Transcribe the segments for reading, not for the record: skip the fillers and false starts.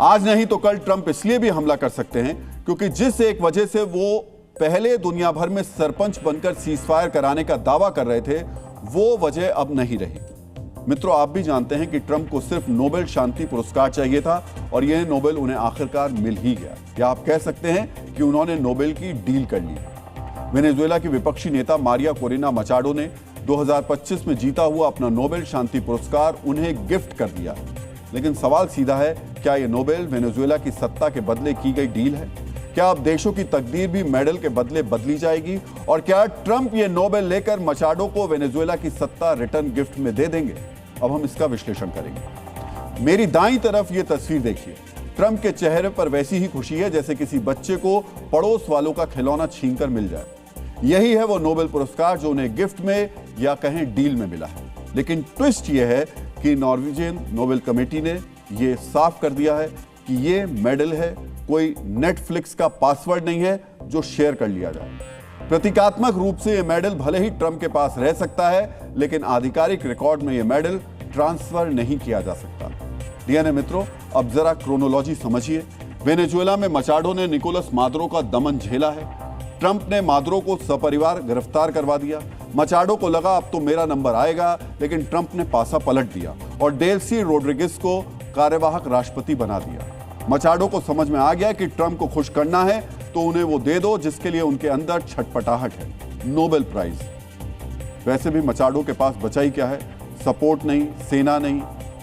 आज नहीं तो कल ट्रंप इसलिए भी हमला कर सकते हैं क्योंकि जिस एक वजह से वो पहले दुनिया भर में सरपंच बनकर सीजफायर कराने का दावा कर रहे थे, वो वजह अब नहीं रही। मित्रों, आप भी जानते हैं कि ट्रंप को सिर्फ नोबेल शांति पुरस्कार चाहिए था और यह नोबेल उन्हें आखिरकार मिल ही गया। या आप कह सकते हैं कि उन्होंने नोबेल की डील कर ली। वेनेजुएला की विपक्षी नेता मारिया कोरेना मचाडो ने 2025 में जीता हुआ अपना नोबेल शांति पुरस्कार उन्हें गिफ्ट कर दिया। लेकिन सवाल सीधा है, क्या यह नोबेल वेनेजुएला की सत्ता के बदले की गई डील है? क्या अब देशों की तकदीर भी मेडल के बदले बदली जाएगी? और क्या ट्रंप ये नोबेल लेकर मचाडो को वेनेजुएला की सत्ता रिटर्न गिफ्ट में दे देंगे? अब हम इसका विश्लेषण करेंगे। मेरी दाईं तरफ ये तस्वीर देखिए। ट्रंप के चेहरे पर वैसी ही खुशी है जैसे किसी बच्चे को पड़ोस वालों का खिलौना छीनकर मिल जाए। यही है वो नोबेल पुरस्कार जो उन्हें गिफ्ट में या कहें डील में मिला है। लेकिन ट्विस्ट ये है कि नॉर्वेजियन नोबेल कमेटी ने ये साफ कर दिया है कि ये मेडल है, कोई नेटफ्लिक्स का पासवर्ड नहीं है जो शेयर कर लिया जाए। प्रतीकात्मक रूप से यह मेडल भले ही ट्रंप के पास रह सकता है, लेकिन आधिकारिक रिकॉर्ड में यह मेडल ट्रांसफर नहीं किया जा सकता। डीएनए मित्रों, अब जरा क्रोनोलॉजी समझिए। वेनेजुएला में मचाडो ने निकोलस मादुरो का दमन झेला है। ट्रंप ने मादुरो को सपरिवार गिरफ्तार करवा दिया। मचाडो को लगा अब तो मेरा नंबर आएगा, लेकिन ट्रंप ने पासा पलट दिया और डेल्सी रोड्रिगेज को कार्यवाहक राष्ट्रपति बना दिया। मचाडो को समझ में आ गया कि ट्रंप को खुश करना है तो उन्हें वो दे दो जिसके लिए उनके अंदर छटपटाहट है, नोबेल प्राइज। वैसे भी मचाडो के पास बचा ही क्या है? सपोर्ट नहीं, सेना नहीं,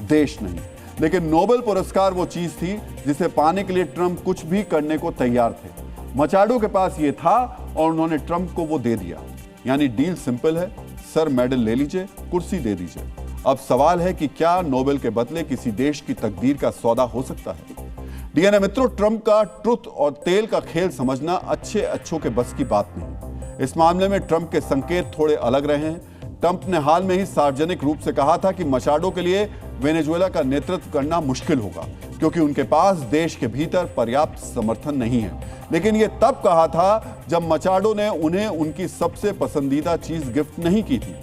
देश नहीं। लेकिन नोबेल पुरस्कार वो चीज थी जिसे पाने के लिए ट्रंप कुछ भी करने को तैयार थे। मचाडो के पास ये था और उन्होंने ट्रंप को वो दे दिया। यानी डील सिंपल है, सर मेडल ले लीजिए, कुर्सी दे दीजिए। अब सवाल है कि क्या नोबेल के बदले किसी देश की तकदीर का सौदा हो सकता है? डीएनए मित्रों, ट्रंप का ट्रुथ और तेल का खेल समझना अच्छों के बस की बात नहीं। इस मामले में ट्रंप के संकेत थोड़े अलग रहे हैं। ट्रंप ने हाल में ही सार्वजनिक रूप से कहा था कि मचाडो के लिए वेनेजुएला का नेतृत्व करना मुश्किल होगा क्योंकि उनके पास देश के भीतर पर्याप्त समर्थन नहीं है। लेकिन यह तब कहा था जब मचाडो ने उन्हें उनकी सबसे पसंदीदा चीज गिफ्ट नहीं की थी।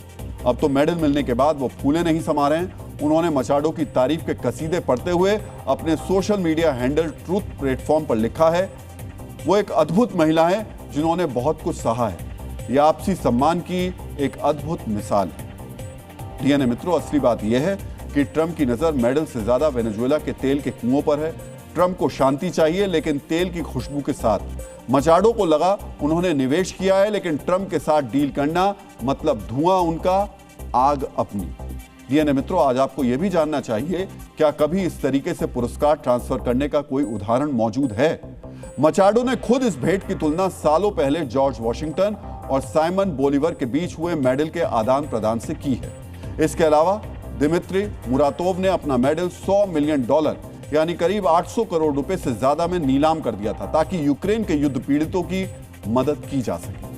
अब तो मेडल मिलने के बाद वो फूले नहीं समा रहे हैं। उन्होंने मचाडो की तारीफ के कसीदे पढ़ते हुए अपने social media handle truth platform पर लिखा है, वो एक अद्भुत महिला है जिन्होंने बहुत कुछ सहा है। यह आपसी सम्मान की एक अद्भुत मिसाल है। डीएनए मित्रों, असली बात यह है कि ट्रंप की नजर मेडल से ज्यादा वेनेजुएला के तेल के कुओं पर है। ट्रंप को शांति चाहिए लेकिन तेल की खुशबू के साथ। मचाडो को लगा उन्होंने निवेश किया है, लेकिन ट्रंप के साथ डील करना मतलब धुआं उनका, आग अपनी। डीएनए मित्रों, आज आपको यह भी जानना चाहिए, क्या कभी इस तरीके से पुरस्कार ट्रांसफर करने का कोई उदाहरण मौजूद है? मचाडो ने खुद इस भेंट की तुलना सालों पहले जॉर्ज वॉशिंगटन और साइमन बोलिवर के बीच हुए मेडल के आदान प्रदान से की है। इसके अलावा दिमित्री मुरातोव ने अपना मेडल $100 मिलियन यानी करीब 800 करोड़ रुपए से ज्यादा में नीलाम कर दिया था ताकि यूक्रेन के युद्ध पीड़ितों की मदद की जा सके।